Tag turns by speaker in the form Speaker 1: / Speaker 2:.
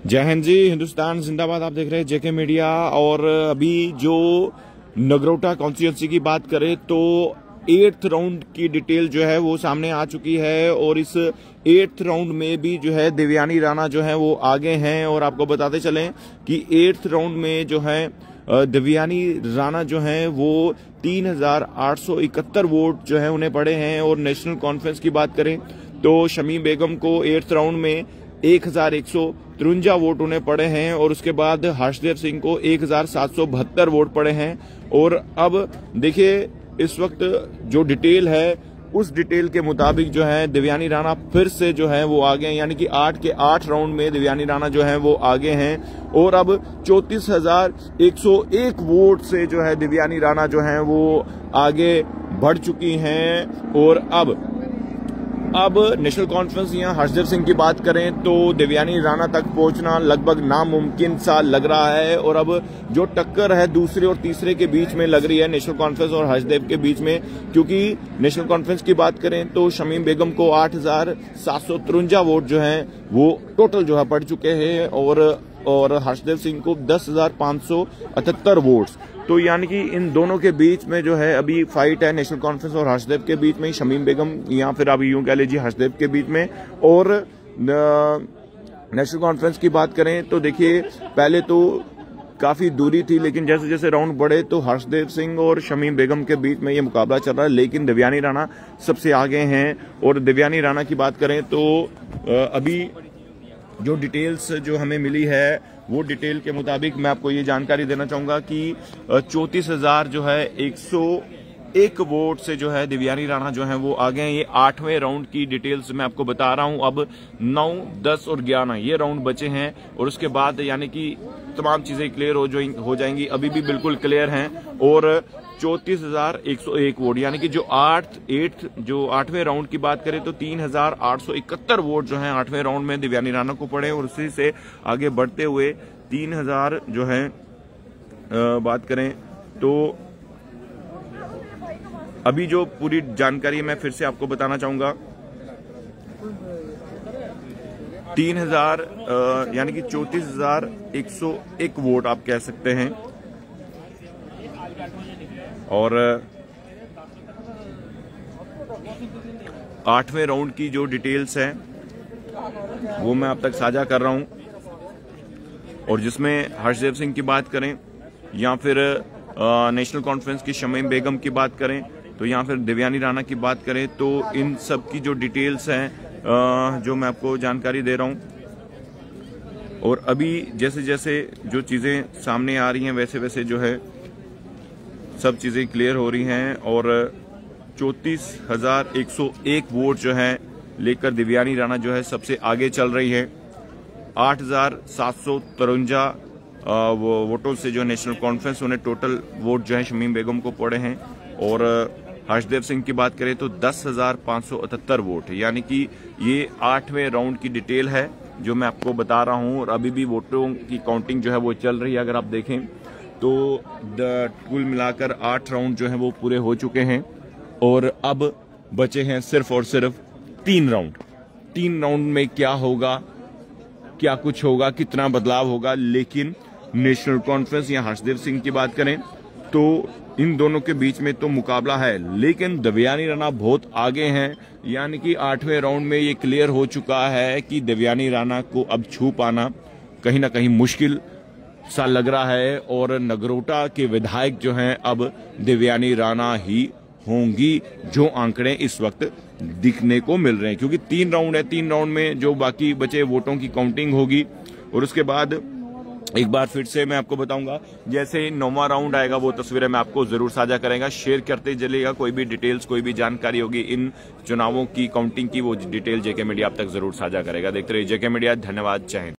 Speaker 1: जय हिंद जी, हिंदुस्तान जिंदाबाद। आप देख रहे हैं जेके मीडिया। और अभी जो नगरोटा कॉन्स्टिट्यूंसी की बात करें तो 8th राउंड की डिटेल जो है वो सामने आ चुकी है और इस 8th राउंड में भी जो है देवयानी राणा जो है वो आगे हैं। और आपको बताते चलें कि 8th राउंड में जो है देवयानी राणा जो है वो 3871 वोट जो है उन्हें पड़े हैं। और नेशनल कॉन्फ्रेंस की बात करें तो शमी बेगम को 8th राउंड में 1153 वोट उन्हें पड़े हैं। और उसके बाद हर्षदेव सिंह को 1772 वोट पड़े हैं। और अब देखिए इस वक्त जो डिटेल है उस डिटेल के मुताबिक जो है देवयानी राणा फिर से जो है वो आगे हैं, यानी कि 8 के 8 राउंड में देवयानी राणा जो है वो आगे हैं। और अब 34,101 वोट से जो है देवयानी राणा जो है वो आगे बढ़ चुकी हैं। और अब नेशनल कॉन्फ्रेंस यहाँ हर्षदेव सिंह की बात करें तो देवयानी राणा तक पहुंचना लगभग नामुमकिन सा लग रहा है। और अब जो टक्कर है दूसरे और तीसरे के बीच में लग रही है नेशनल कॉन्फ्रेंस और हर्षदेव के बीच में, क्योंकि नेशनल कॉन्फ्रेंस की बात करें तो शमीम बेगम को 8,753 वोट जो हैं वो टोटल जो है पड़ चुके हैं और हर्षदेव सिंह को 10,578 वोट्स। तो यानी कि इन दोनों के बीच में जो है अभी फाइट है नेशनल कॉन्फ्रेंस और हर्षदेव के बीच में, शमीम बेगम या फिर अभी यूं कह लीजिए हर्षदेव के बीच में। और नेशनल कॉन्फ्रेंस की बात करें तो देखिए पहले तो काफी दूरी थी, लेकिन जैसे जैसे राउंड बढ़े तो हर्षदेव सिंह और शमीम बेगम के बीच में ये मुकाबला चल रहा है, लेकिन देवयानी राणा सबसे आगे हैं। और देवयानी राणा की बात करें तो अभी जो डिटेल्स जो हमें मिली है वो डिटेल के मुताबिक मैं आपको ये जानकारी देना चाहूंगा कि 34,000 जो है 101 वोट से जो है देवयानी राणा जो है वो आगे हैं। ये 8वें राउंड की डिटेल्स मैं आपको बता रहा हूं। अब 9, 10 और 11 ये राउंड बचे हैं और उसके बाद यानी कि तमाम चीजें क्लियर हो जाएंगी। अभी भी बिल्कुल क्लियर हैं। और 34,101 वोट यानी कि जो 8वें राउंड की बात करें तो 3,871 वोट जो हैं 8वें राउंड में देवयानी राणा को पड़े। और उसी से आगे बढ़ते हुए 3,000 जो है बात करें तो अभी जो पूरी जानकारी मैं फिर से आपको बताना चाहूंगा 3,000 यानी कि 34,101 वोट आप कह सकते हैं। और 8वें राउंड की जो डिटेल्स हैं वो मैं अब तक साझा कर रहा हूं। और जिसमें हर्षदेव सिंह की बात करें या फिर नेशनल कॉन्फ्रेंस की शमीम बेगम की बात करें तो या फिर देवयानी राणा की बात करें तो इन सब की जो डिटेल्स हैं जो मैं आपको जानकारी दे रहा हूं। और अभी जैसे जैसे जो चीजें सामने आ रही हैं वैसे वैसे जो है सब चीजें क्लियर हो रही हैं। और 34,101 वोट जो है लेकर देवयानी राणा जो है सबसे आगे चल रही है। 8,753 वोटों से जो नेशनल कॉन्फ्रेंस उन्हें टोटल वोट जो है शमीम बेगम को पड़े हैं। और हर्षदेव सिंह की बात करें तो 10,578 वोट, यानी कि ये 8वें राउंड की डिटेल है जो मैं आपको बता रहा हूं। और अभी भी वोटों की काउंटिंग जो है वो चल रही है। अगर आप देखें तो कुल मिलाकर 8 राउंड जो है वो पूरे हो चुके हैं और अब बचे हैं सिर्फ और सिर्फ 3 राउंड। 3 राउंड में क्या होगा, क्या कुछ होगा, कितना बदलाव होगा। लेकिन नेशनल कॉन्फ्रेंस या हर्षदेव सिंह की बात करें तो इन दोनों के बीच में तो मुकाबला है, लेकिन देवयानी राणा बहुत आगे हैं। यानी कि 8वें राउंड में ये क्लियर हो चुका है कि देवयानी राणा को अब छू पाना कहीं ना कहीं मुश्किल सा लग रहा है। और नगरोटा के विधायक जो हैं अब देवयानी राणा ही होंगी, जो आंकड़े इस वक्त दिखने को मिल रहे हैं। क्योंकि 3 राउंड है, 3 राउंड में जो बाकी बचे वोटों की काउंटिंग होगी। और उसके बाद एक बार फिर से मैं आपको बताऊंगा जैसे 9वां राउंड आएगा वो तस्वीरें मैं आपको जरूर साझा करेगा। शेयर करते चलिएगा। कोई भी डिटेल्स, कोई भी जानकारी होगी इन चुनावों की काउंटिंग की, वो डिटेल जेके मीडिया आप तक जरूर साझा करेगा। देखते रहिए जेके मीडिया। धन्यवाद। जय हिंद।